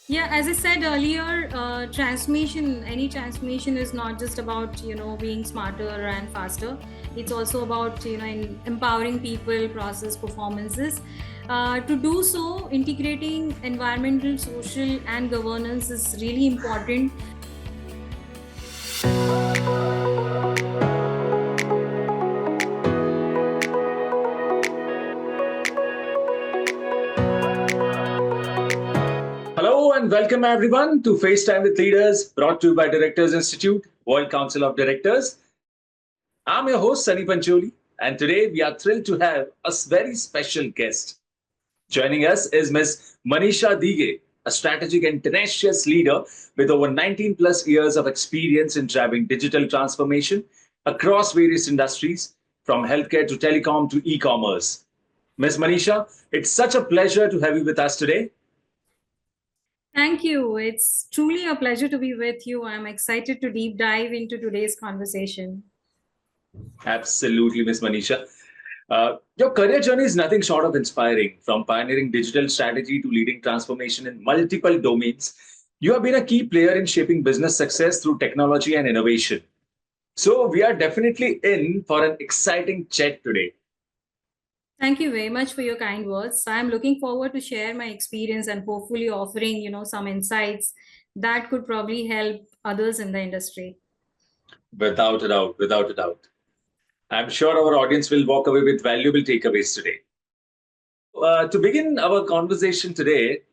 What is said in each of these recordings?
Yeah, as I said earlier, any transformation is not just about, being smarter and faster. It's also about, empowering people, process, performances. To do so, integrating environmental, social, and governance is really important. Hello and welcome everyone to FaceTime with Leaders, brought to you by Directors Institute, World Council of Directors. I'm your host, Sunny Pancholi, and today we are thrilled to have a very special guest. Joining us is Ms. Manisha Dighe, a strategic and tenacious leader with over 19 plus years of experience in driving digital transformation across various industries, from healthcare to telecom to e-commerce. Ms. Manisha, it's such a pleasure to have you with us today. Thank you. It's truly a pleasure to be with you. I'm excited to deep dive into today's conversation. Absolutely, Ms. Manisha. Your career journey is nothing short of inspiring. From pioneering digital strategy to leading transformation in multiple domains, you have been a key player in shaping business success through technology and innovation. So, we are definitely in for an exciting chat today. Thank you very much for your kind words. I'm looking forward to share my experience and hopefully offering, some insights that could probably help others in the industry. Without a doubt, without a doubt. I'm sure our audience will walk away with valuable takeaways today. To begin our conversation today,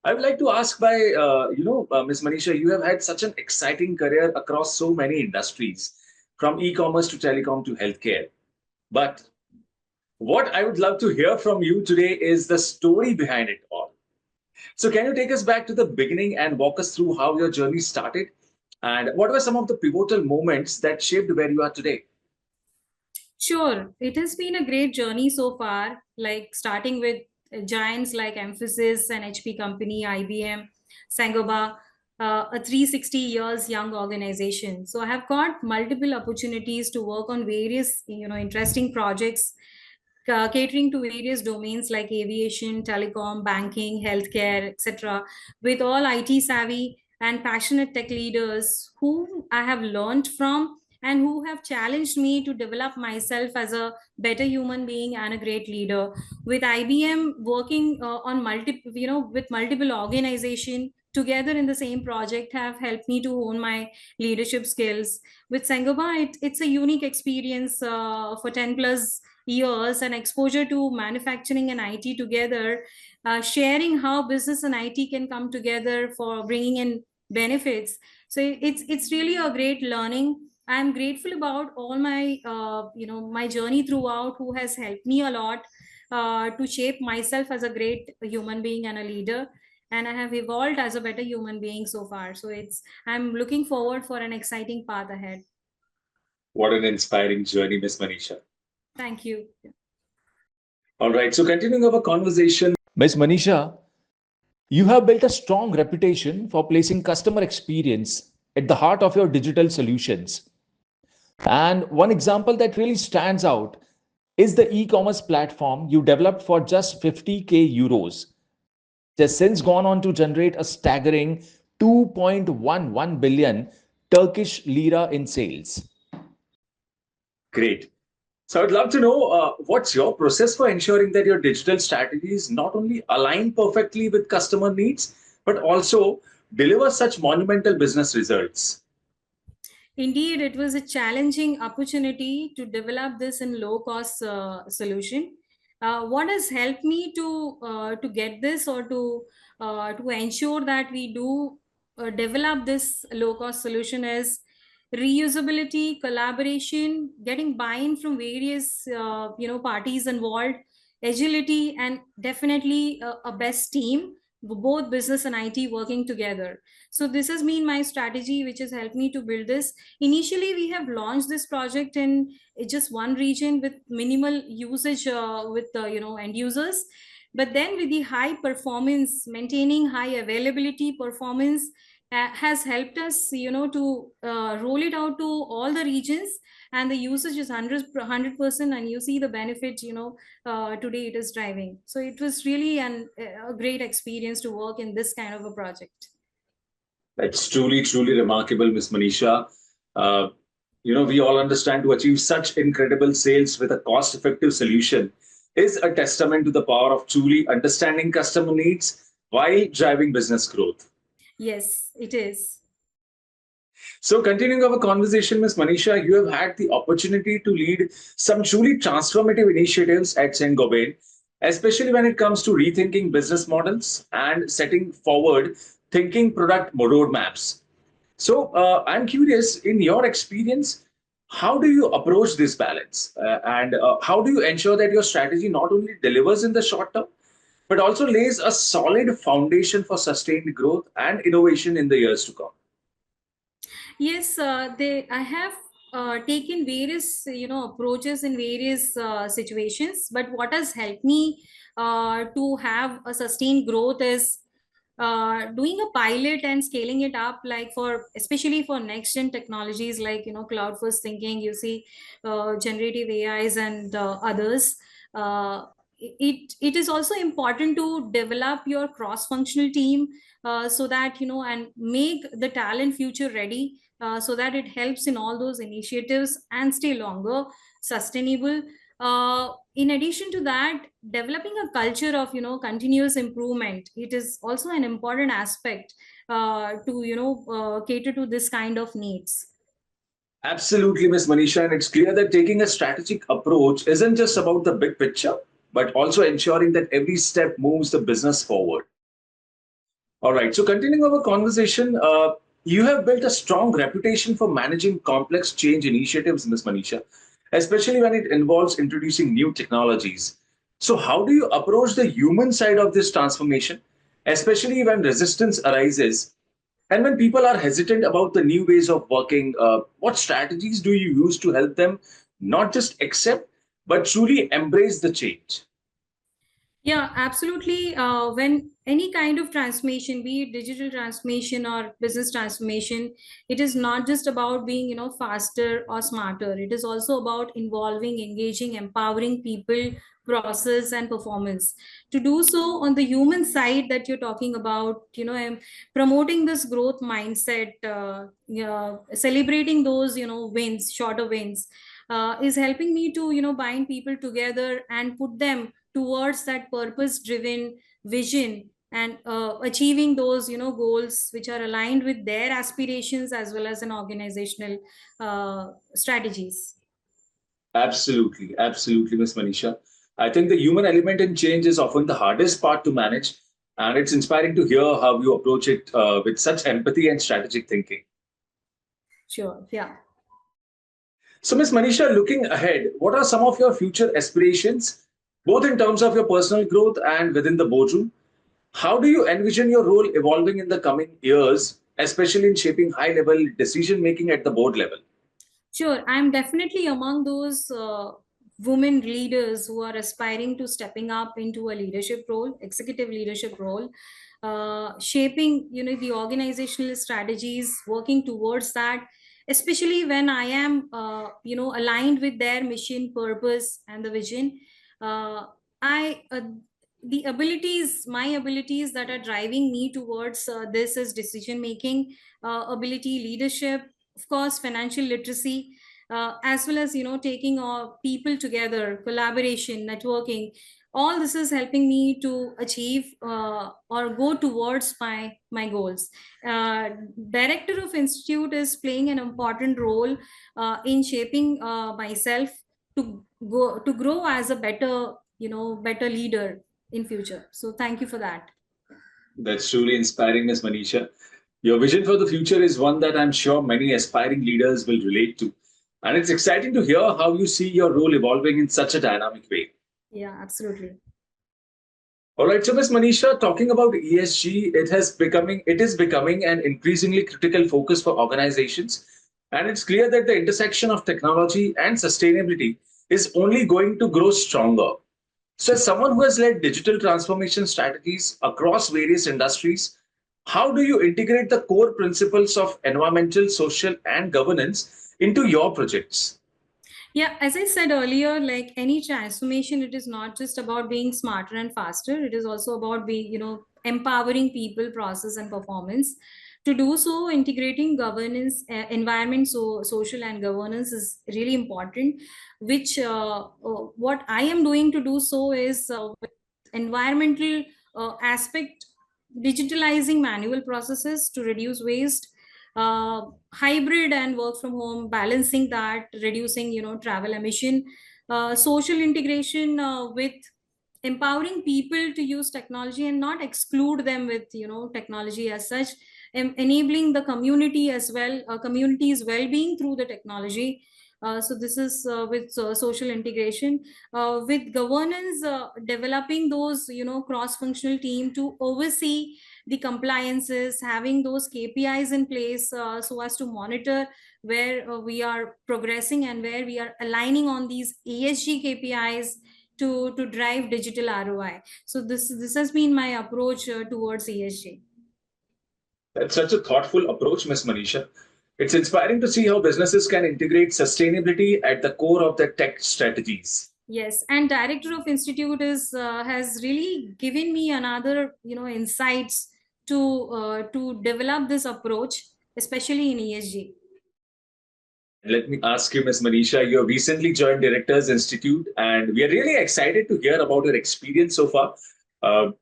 I would like to ask Ms. Manisha, you have had such an exciting career across so many industries, from e-commerce to telecom to healthcare. But what I would love to hear from you today is the story behind it all. So, can you take us back to the beginning and walk us through how your journey started? And what were some of the pivotal moments that shaped where you are today? Sure, it has been a great journey so far, like starting with giants like Emphasis and HP company, IBM, Saint-Gobain, a 360 years young organization. So I have got multiple opportunities to work on various, interesting projects catering to various domains like aviation, telecom, banking, healthcare, etc., with all IT savvy and passionate tech leaders who I have learned from and who have challenged me to develop myself as a better human being and a great leader. With IBM working on multiple, with multiple organization together in the same project have helped me to hone my leadership skills. With Sengoba, it's a unique experience for 10 plus years and exposure to manufacturing and IT together, sharing how business and IT can come together for bringing in benefits. So it's really a great learning. I'm grateful about all my my journey throughout, who has helped me a lot to shape myself as a great human being and a leader. And I have evolved as a better human being so far. So I'm looking forward for an exciting path ahead. What an inspiring journey, Miss Manisha. Thank you. All right, so continuing our conversation. Miss Manisha, you have built a strong reputation for placing customer experience at the heart of your digital solutions. And one example that really stands out is the e-commerce platform you developed for just 50k euros. It has since gone on to generate a staggering 2.11 billion Turkish Lira in sales. Great. So I'd love to know what's your process for ensuring that your digital strategies not only align perfectly with customer needs, but also deliver such monumental business results. Indeed, it was a challenging opportunity to develop this in low cost solution. What has helped me to get this or to ensure that we do develop this low cost solution is reusability, collaboration, getting buy-in from various parties involved, agility, and definitely a best team, both business and IT working together. So this has been my strategy, which has helped me to build this. Initially, we have launched this project in just one region with minimal usage with end users. But then with the high performance, maintaining high availability performance, has helped us, to roll it out to all the regions, and the usage is 100%, and you see the benefit, today it is driving. So it was really a great experience to work in this kind of a project. That's truly, truly remarkable, Miss Manisha. Uh, we all understand to achieve such incredible sales with a cost-effective solution is a testament to the power of truly understanding customer needs while driving business growth. Yes, it is. So, continuing our conversation, Ms. Manisha, you have had the opportunity to lead some truly transformative initiatives at Saint-Gobain, especially when it comes to rethinking business models and setting forward thinking product roadmaps. So, I'm curious, in your experience, how do you approach this balance? And how do you ensure that your strategy not only delivers in the short term, but also lays a solid foundation for sustained growth and innovation in the years to come? Yes, I have taken various, approaches in various situations. But what has helped me to have a sustained growth is doing a pilot and scaling it up, like for especially for next gen technologies, like cloud first thinking. You see, generative AIs and others. Uh, it is also important to develop your cross functional team, so that and make the talent future ready, so that it helps in all those initiatives and stay longer sustainable. In addition to that, developing a culture of continuous improvement, it is also an important aspect to cater to this kind of needs. Absolutely, Ms. Manisha. And it's clear that taking a strategic approach isn't just about the big picture, but also ensuring that every step moves the business forward. All right. So, continuing our conversation, you have built a strong reputation for managing complex change initiatives, Ms. Manisha, especially when it involves introducing new technologies. So, how do you approach the human side of this transformation, especially when resistance arises and when people are hesitant about the new ways of working? What strategies do you use to help them not just accept, but truly embrace the change? Yeah, absolutely. When any kind of transformation, be it digital transformation or business transformation, it is not just about being, faster or smarter. It is also about involving, engaging, empowering people, process, and performance. To do so on the human side that you're talking about, I'm promoting this growth mindset, celebrating those, wins, shorter wins, is helping me to, bind people together and put them towards that purpose driven vision, and achieving those goals which are aligned with their aspirations as well as an organizational strategies. Absolutely, absolutely, Miss Manisha. I think the human element in change is often the hardest part to manage, and it's inspiring to hear how you approach it with such empathy and strategic thinking. Sure, yeah. So, Miss Manisha, looking ahead, what are some of your future aspirations, both in terms of your personal growth and within the boardroom? How do you envision your role evolving in the coming years, especially in shaping high level decision making at the board level? Sure, I'm definitely among those women leaders who are aspiring to stepping up into a leadership role, executive leadership role, shaping the organizational strategies, working towards that, especially when I am aligned with their mission, purpose, and the vision. Uh, I The abilities, my abilities that are driving me towards this is decision making ability, leadership, of course financial literacy, as well as taking people together, collaboration, networking. All this is helping me to achieve or go towards my goals. uh, Director of institute is playing an important role in shaping myself to go to grow as a better better leader in future. So thank you for that. That's truly inspiring, Ms. Manisha. Your vision for the future is one that I'm sure many aspiring leaders will relate to. And it's exciting to hear how you see your role evolving in such a dynamic way. Yeah, absolutely. All right, so Ms. Manisha, talking about ESG, it is becoming an increasingly critical focus for organizations. And it's clear that the intersection of technology and sustainability is only going to grow stronger. So, as someone who has led digital transformation strategies across various industries, How do you integrate the core principles of environmental, social, and governance into your projects? Yeah, as I said earlier, like any transformation, it is not just about being smarter and faster. It is also about being, empowering people, process, and performance. To do so, integrating governance, environment, social, and governance is really important. Which what I am doing to do so is with environmental aspect, digitalizing manual processes to reduce waste, uh, hybrid and work from home, balancing that, reducing travel emission, social integration with empowering people to use technology and not exclude them with technology as such, enabling the community as well, community's well-being through the technology. So this is with social integration, with governance, developing those cross-functional team to oversee the compliances, having those KPIs in place, so as to monitor where we are progressing and where we are aligning on these ESG KPIs to drive digital ROI. So this has been my approach towards ESG. That's such a thoughtful approach, Ms. Manisha. It's inspiring to see how businesses can integrate sustainability at the core of their tech strategies. Yes, and director of institute is has really given me another insights to develop this approach, especially in ESG. Let me ask you, Ms. Manisha, you have recently joined Directors Institute, and we are really excited to hear about your experience so far. Uh,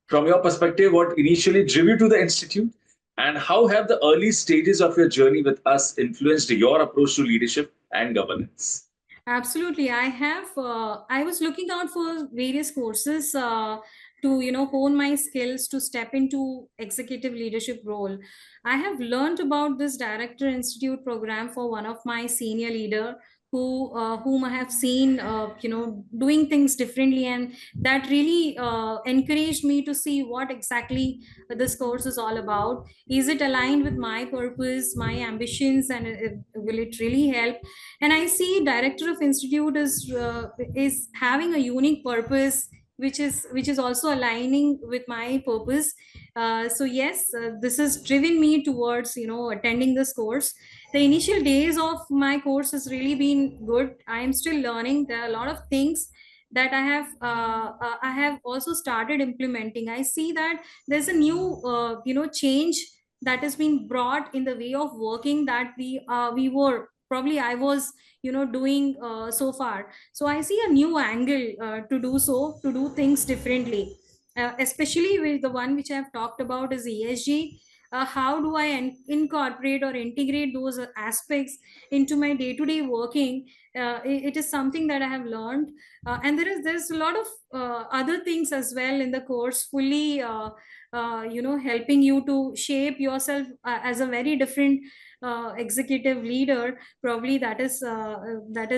from your perspective, what initially drew you to the Institute, and how have the early stages of your journey with us influenced your approach to leadership and governance? Absolutely. I have, I was looking out for various courses to, hone my skills to step into executive leadership role. I have learned about this Director Institute program for one of my senior leader whom I have seen, doing things differently. And that really encouraged me to see what exactly this course is all about. Is it aligned with my purpose, my ambitions, and will it really help? And I see director of institute is having a unique purpose, which is also aligning with my purpose. So yes, this has driven me towards attending this course. The initial days of my course has really been good. I am still learning. There are a lot of things that I have also started implementing. I see that there's a new change that has been brought in the way of working that we were probably I was doing so far. So I see a new angle to do so, to do things differently, especially with the one which I've talked about is ESG. How do I incorporate or integrate those aspects into my day-to-day working? It is something that I have learned, and there's a lot of other things as well in the course, fully helping you to shape yourself as a very different executive leader. Probably that is that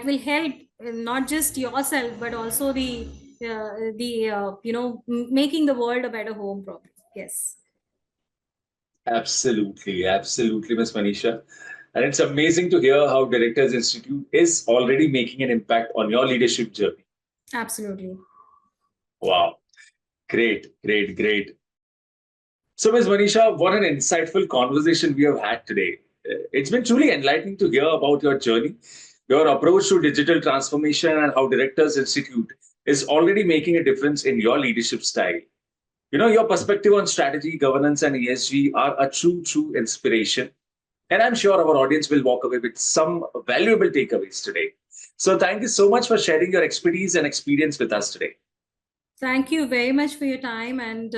will help not just yourself but also making the world a better home, probably. Yes. Absolutely, absolutely, Ms. Manisha. And it's amazing to hear how Directors Institute is already making an impact on your leadership journey. Absolutely. Wow. Great, great, great. So, Ms. Manisha, what an insightful conversation we have had today. It's been truly enlightening to hear about your journey, your approach to digital transformation, and how Directors Institute is already making a difference in your leadership style. Your perspective on strategy, governance, and ESG are a true inspiration. And I'm sure our audience will walk away with some valuable takeaways today. So, thank you so much for sharing your expertise and experience with us today. Thank you very much for your time and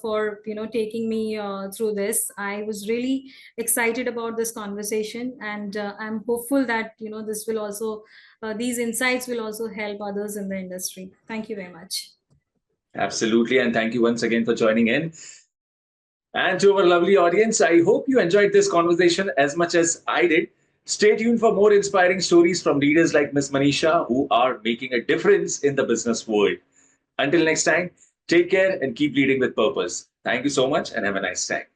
for taking me through this. I was really excited about this conversation, and I'm hopeful that this will also these insights will also help others in the industry. Thank you very much. Absolutely. And thank you once again for joining in. And to our lovely audience, I hope you enjoyed this conversation as much as I did. Stay tuned for more inspiring stories from leaders like Ms. Manisha, who are making a difference in the business world. Until next time, take care and keep leading with purpose. Thank you so much and have a nice time.